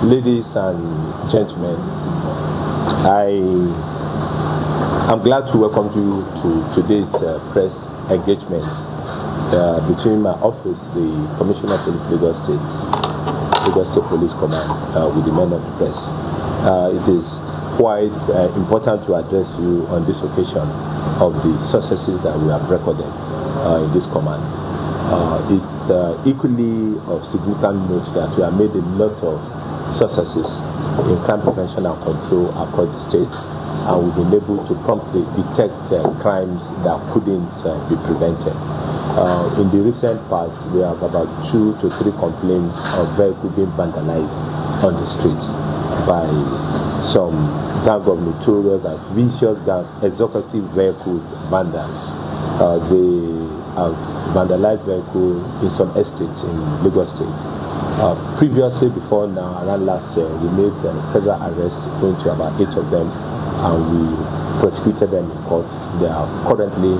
Ladies and gentlemen, I'm glad to welcome you to today's press engagement between my office, the Commissioner of Police Lagos State Police Command, with the men of the press. It is quite important to address you on this occasion of the successes that we have recorded in this command. It's equally of significant note that we have made a lot of successes in crime prevention and control across the state, and we've been able to promptly detect crimes that couldn't be prevented. In the recent past, we have about 2 to 3 complaints of vehicles being vandalized on the street by some gang of notorious and vicious gang executive vehicles vandals. They have vandalized vehicles in some estates in Lagos State. Previously, before now, around last year, we made several arrests, going to about 8 of them, and we prosecuted them in court. They are currently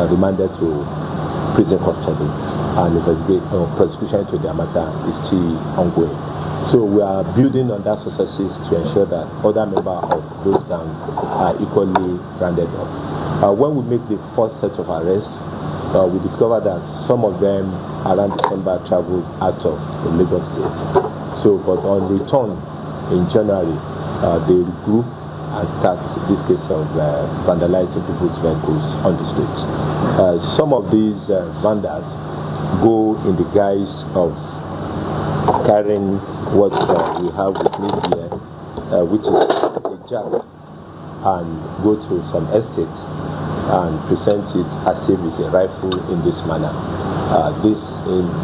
remanded to prison custody, and the prosecution to their matter is still ongoing. So we are building on that successes to ensure that other members of those gangs are equally rounded up. When we make the first set of arrests, we discovered that some of them around December traveled out of Lagos State. So, but on return in January, they regroup and start this case of vandalizing people's vehicles on the streets. Some of these vandals go in the guise of carrying what we have with me here, which is a jack, and go to some estates and present it as if it's a rifle in this manner.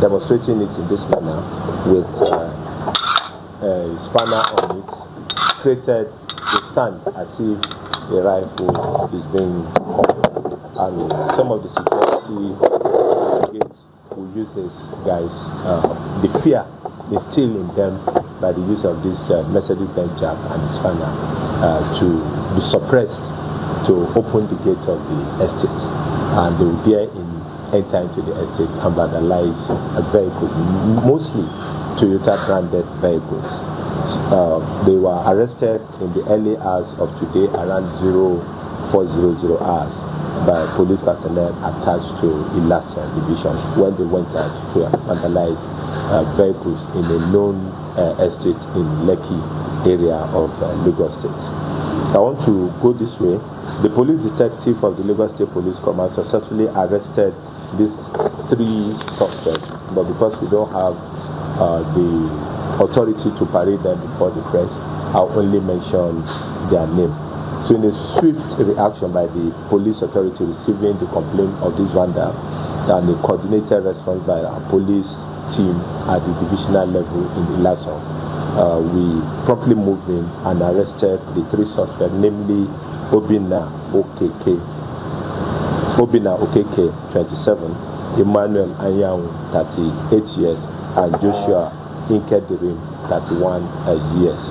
Demonstrating it in this manner with a spanner on it, created the sound as if a rifle is being cocked. And some of the security gates who use this guys, the fear instilled in them by the use of this Mercedes-Benz jack and the spanner to be suppressed to open the gate of the estate, and they will dare enter into the estate and vandalize vehicles, mostly Toyota branded vehicles. They were arrested in the early hours of today around 0400 hours by police personnel attached to Ilasa division when they went out to vandalize vehicles in a known estate in Lekki area of Lagos State. I want to go this way. The police detective of the Lagos State Police Command successfully arrested these 3 suspects, but because we don't have the authority to parade them before the press, I'll only mention their name. So in a swift reaction by the police authority receiving the complaint of this vandal and a coordinated response by our police team at the divisional level in Ilaso, we promptly moved in and arrested the 3 suspects, namely Obina Okeke, 27, Emmanuel Anyanwu, 38 years, and Joshua Inkedirim, 31 years.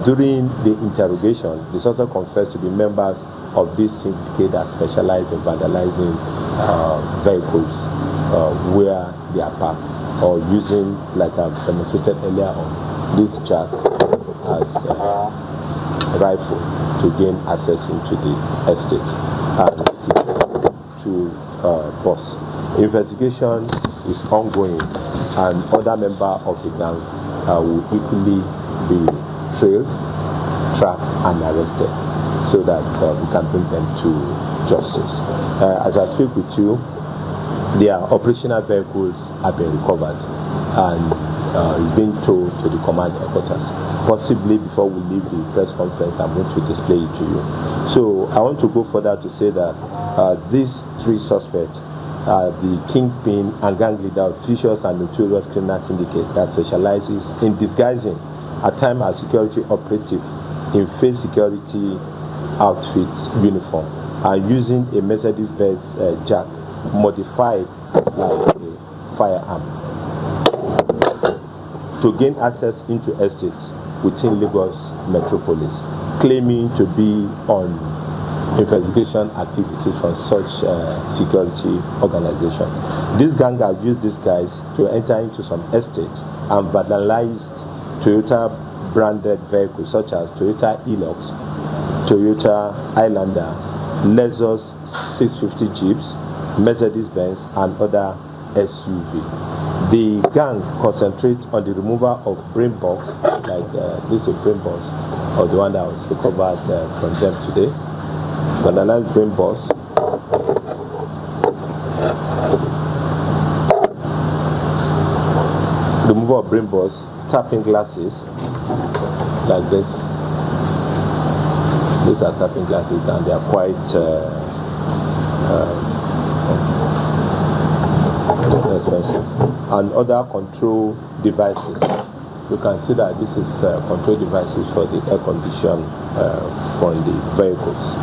During the interrogation, the suspect confessed to be members of this syndicate that specialize in vandalizing vehicles where they are parked, or using, like I've demonstrated earlier on, this jack as a rifle to gain access into the estate and to boss. Investigation is ongoing, and other members of the gang will equally be trailed, trapped, and arrested so that we can bring them to justice. As I speak with you, their operational vehicles have been recovered and is being towed to the command headquarters. Possibly before we leave the press conference, I'm going to display it to you. So I want to go further to say that these 3 suspects are the kingpin and gang leader of vicious and notorious criminal syndicate that specializes in disguising at times as security operative in face security outfits uniform and using a Mercedes-Benz jack modified like a firearm to gain access into estates within Lagos metropolis, claiming to be on investigation activities from such security organization. This gang have used these guys to enter into some estates and vandalized Toyota branded vehicles such as Toyota Hilux, Toyota Highlander, Lexus 650 Jeeps, Mercedes-Benz, and other SUV. The gang concentrates on the removal of brain box, like this is a brain box, or the one that was recovered from them today. Vandalized brain box. Removal of brain box, tapping glasses, like this. These are tapping glasses, and they are quite expensive. And other control devices. You can see that this is control devices for the air condition from the vehicles.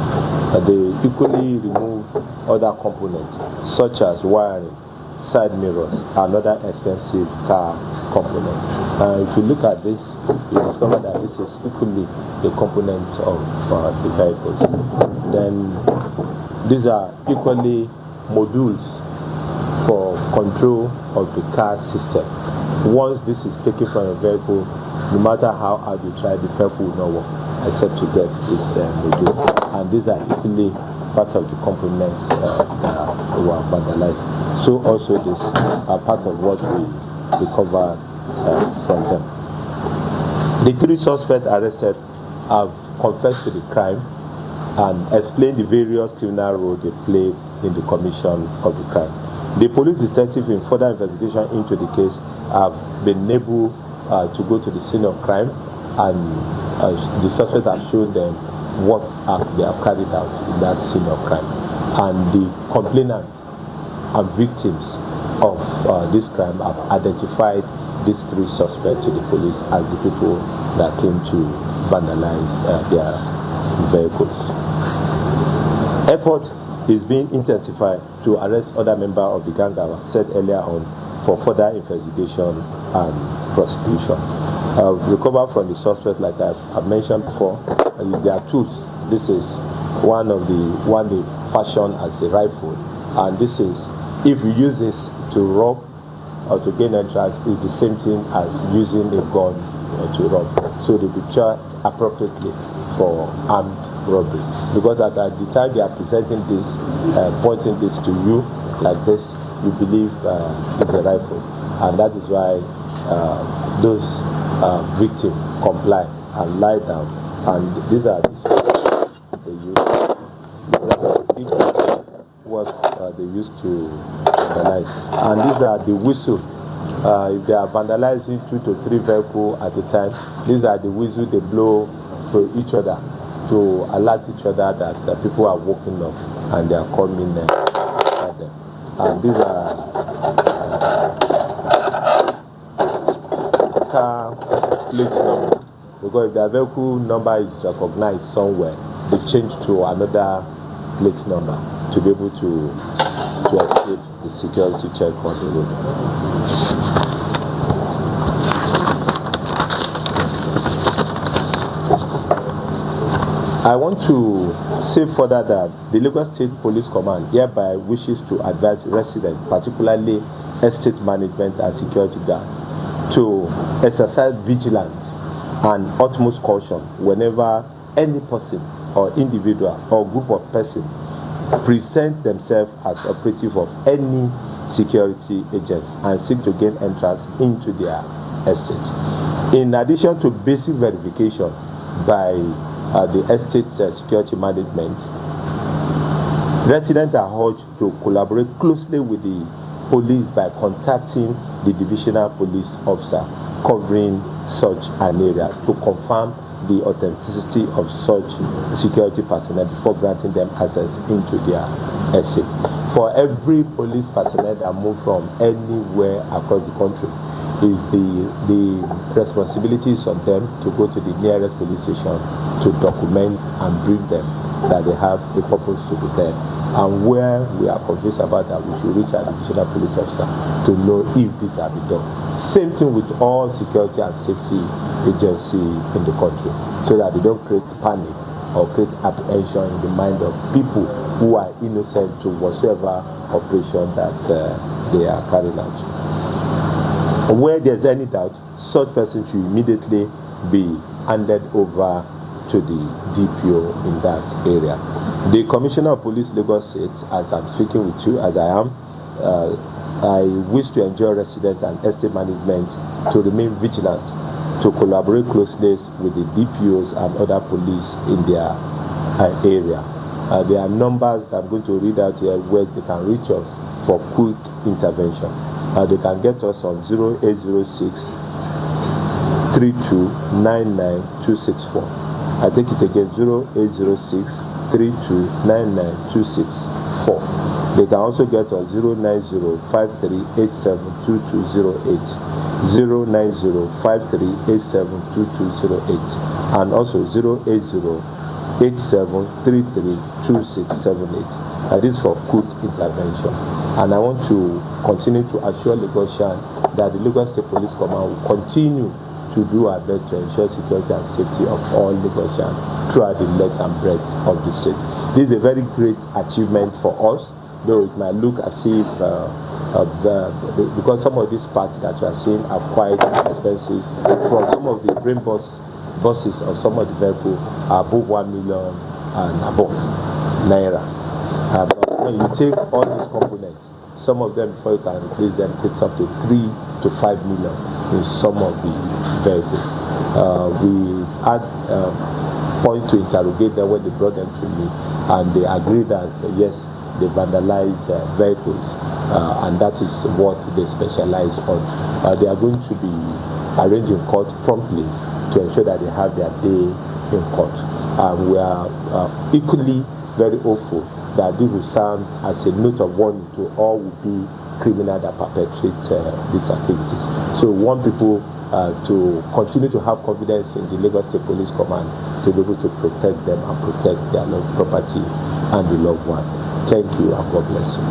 They equally remove other components such as wiring, side mirrors, and other expensive car components. If you look at this, you discover that this is equally a component of the vehicles. Then these are equally modules for control of the car system. Once this is taken from a vehicle, no matter how hard you try, the vehicle will not work except to get this module. And these are equally part of the components that were vandalized. So also these are part of what we recover from them. The 3 suspects arrested have confessed to the crime and explained the various criminal roles they played in the commission of the crime. The police detective in further investigation into the case have been able to go to the scene of crime, and the suspects have shown them what act they have carried out in that scene of crime. And the complainants and victims of this crime have identified these 3 suspects to the police as the people that came to vandalize their vehicles. Effort is being intensified to arrest other members of the gang, as said earlier on, for further investigation and prosecution. Recovered from the suspect, like I've mentioned before, their tools. This is one they fashioned as a rifle, and this is, if you use this to rob or to gain entrance, is the same thing as using a gun to rob. So they be charged appropriately for armed robbery, because at the time they are presenting this, pointing this to you like this, you believe it's a rifle, and that is why those victims comply and lie down. And these are the they use. What they used to vandalize, and these are the whistle. If they are vandalizing 2 to 3 vehicles at a time, these are the whistle they blow to each other to alert each other that the people are waking up and they are coming at them. And these are car plate number, because if the vehicle number is recognized somewhere, they change to another plate number to be able to escape the security check on the road. I want to say further that the Lagos State Police Command hereby wishes to advise residents, particularly estate management and security guards, to exercise vigilance and utmost caution whenever any person or individual or group of persons present themselves as operative of any security agents and seek to gain entrance into their estate. In addition to basic verification by the estate security management, residents are urged to collaborate closely with the police by contacting the divisional police officer covering such an area to confirm the authenticity of such security personnel before granting them access into their estate. For every police personnel that move from anywhere across the country, is the responsibilities on them to go to the nearest police station to document and brief them that they have a purpose to be there. And where we are confused about that, we should reach our divisional police officer to know if this has been done. Same thing with all security and safety agency in the country, so that they don't create panic or create apprehension in the mind of people who are innocent to whatsoever operation that they are carrying out. Where there's any doubt, such person should immediately be handed over to the DPO in that area. The Commissioner of Police Lagos State, as I'm speaking with you, as I am, I wish to enjoin resident and estate management to remain vigilant, to collaborate closely with the DPOs and other police in their area. There are numbers that I'm going to read out here where they can reach us for quick intervention. They can get us on 0806 3299264. I take it again, 0806 3299264. They can also get us 09053872208, 09053872208, and also 08087332678. This is for quick intervention. And I want to continue to assure Lagosian that the Lagos State Police Command will continue to do our best to ensure security and safety of all Lagosians throughout the length and breadth of the state. This is a very great achievement for us, though it might look as if because some of these parts that you are seeing are quite expensive. For some of the brain buses of some of the vehicles are above 1 million and above naira. But when you take all these components, some of them, before you can replace them, takes up to 3 to 5 million in some of the vehicles. We had point to interrogate them when they brought them to me, and they agreed that yes, they vandalize vehicles, and that is what they specialize on. They are going to be arranged in court promptly to ensure that they have their day in court. We are equally very hopeful that this will serve as a note of warning to all would-be criminals that perpetrate these activities. So we want people to continue to have confidence in the Lagos State Police Command to be able to protect them and protect their property and the loved one. Thank you and God bless you.